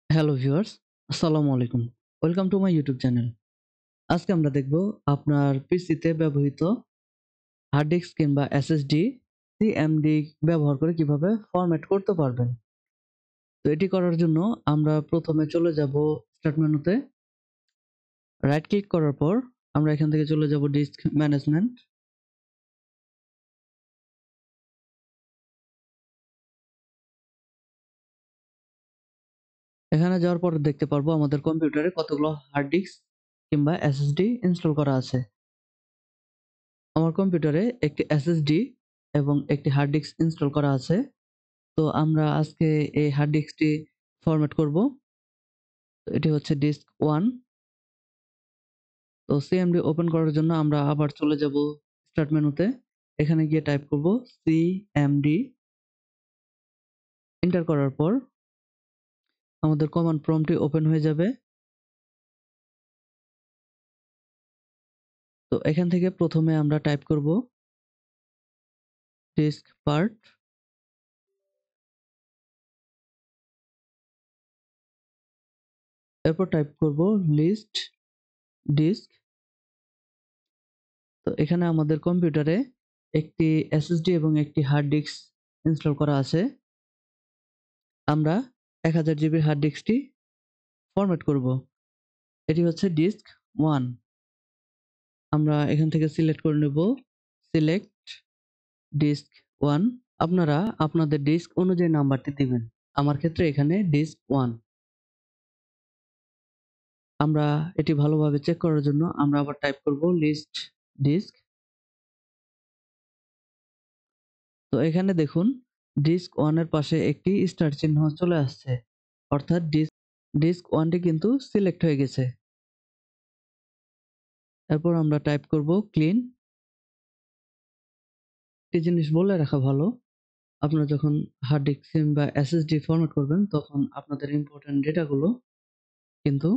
Hello viewers, আসসালামু আলাইকুম। Welcome to my YouTube channel. আজকে আমরা দেখব আপনার পিসিতে ব্যবহৃত হার্ড ডিস্ক কিংবা এসএসডি, সিএমডি ব্যবহার করে কিভাবে ফরম্যাট করতে পারবেন। তো এটি করার জন্য আমরা প্রথমে চলে যাব স্টার্ট মেনুতে। রাইট ক্লিক করার পর আমরা এখান থেকে চলে যাব ডিস্ক ম্যানেজমেন্ট। এখানে যাওয়ার পর দেখতে পারবো আমাদের কম্পিউটারে কতগুলো হার্ড ডিস্ক কিংবা এসএসডি ইনস্টল করা আছে। আমার কম্পিউটারে একটি এসএসডি এবং একটি হার্ড ডিস্ক ইনস্টল করা আছে। তো আমরা আজকে এই হার্ড ডিস্কটি ফরম্যাট করব। তো এটি হচ্ছে ডিস্ক 1। তো সিএমডি ওপেন করার জন্য আমরা আবার চলে যাব স্টার্ট মেনুতে। এখানে গিয়ে টাইপ করব সিএমডি। এন্টার করার পর আমাদের কমান্ড প্রম্পটটি ওপেন হয়ে যাবে। তো এখান থেকে প্রথমে আমরা টাইপ করব ডিস্ক পার্ট। এরপর টাইপ করব লিস্ট ডিস্ক। তো এখানে আমাদের কম্পিউটারে একটি এসএসডি এবং একটি হার্ড ডিস্ক ইনস্টল করা আছে। আমরা 1000 জিবির হার্ড ডিস্কটি ফরম্যাট করব। এটি হচ্ছে ডিস্ক 1। আমরা এখান থেকে সিলেক্ট করে নেব সিলেক্ট ডিস্ক 1। আপনারা আপনাদের ডিস্ক অনুযায়ী নাম্বারটি দিবেন। আমার ক্ষেত্রে এখানে ডিস্ক 1। আমরা এটি ভালোভাবে চেক করার জন্য আমরা আবার টাইপ করব লিস্ট ডিস্ক। তো এখানে দেখুন ডিস্ক 1 এর পাশে একটি স্টার চিহ্ন চলে আসছে, অর্থাৎ ডিস্ক 1টি কিন্তু সিলেক্ট হয়ে গেছে। এরপর আমরা টাইপ করব ক্লিন। একটি জিনিস বলে রাখা ভালো, আপনারা যখন হার্ড ডিস্ক কিংবা এসএসডি ফরম্যাট করবেন তখন আপনাদের ইম্পর্টেন্ট ডেটাগুলো কিন্তু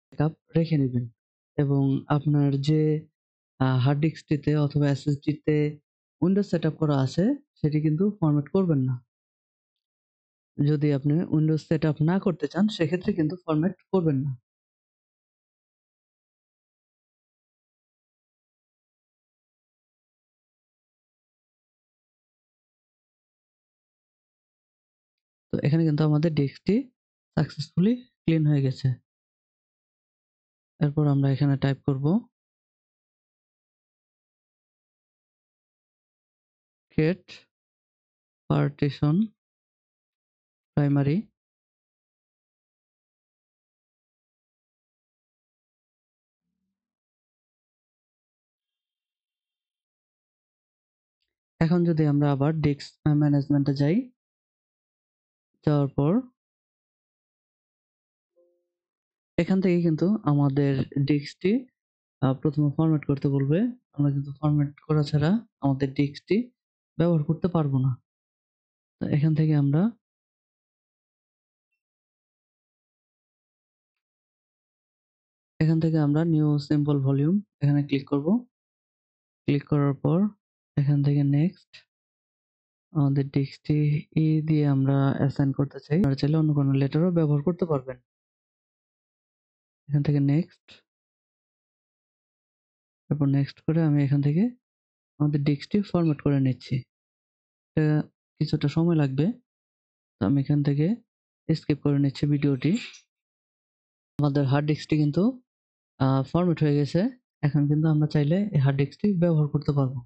ব্যাকআপ রেখে নেবেন এবং আপনার যে হার্ড ডিস্কটিতে অথবা এসএসডিতে উইন্ডোজ সেটআপ করা আছে সেটি কিন্তু ফরম্যাট করবেন না। যদি আপনি উইন্ডোজ সেটআপ না করতে চান সেক্ষেত্রে কিন্তু ফরম্যাট করবেন না। তো এখানে কিন্তু আমাদের ডিস্কটি সাকসেসফুলি ক্লিন হয়ে গেছে। এরপর আমরা এখানে টাইপ করব ক্রিয়েট পার্টিশন প্রাইমারি। এখন যদি আমরা আবার ডিস্ক ম্যানেজমেন্টে যাই, যাওয়ার পর এখান থেকে কিন্তু আমাদের ডিস্কটি প্রথমে ফরম্যাট করতে বলবে। আমরা কিন্তু ফরম্যাট করা ছাড়া আমাদের ডিস্কটি ব্যবহার করতে পারবো না। তো এখান থেকে আমরা নিউ সিম্পল ভলিউম এখানে ক্লিক করব। ক্লিক করার পর এখান থেকে নেক্সট আমাদের ডিস্কটি দিয়ে আমরা অ্যাসাইন করতে চাই। আপনারা চাইলে অন্য কোনো লেটারও ব্যবহার করতে পারবেন। এখান থেকে নেক্সট, তারপর নেক্সট করে আমি এখান থেকে আমাদের ডিস্কটি ফরম্যাট করে নিচ্ছি। এটা কিছুটা সময় লাগবে। তো আমি এখান থেকে স্কিপ করে নিচ্ছি ভিডিওটি। আমাদের হার্ড ডিস্কটি কিন্তু ফরম্যাট হয়ে গেছে। এখন কিন্তু আমরা চাইলে এই হার্ড ডিস্কটি ব্যবহার করতে পারবো।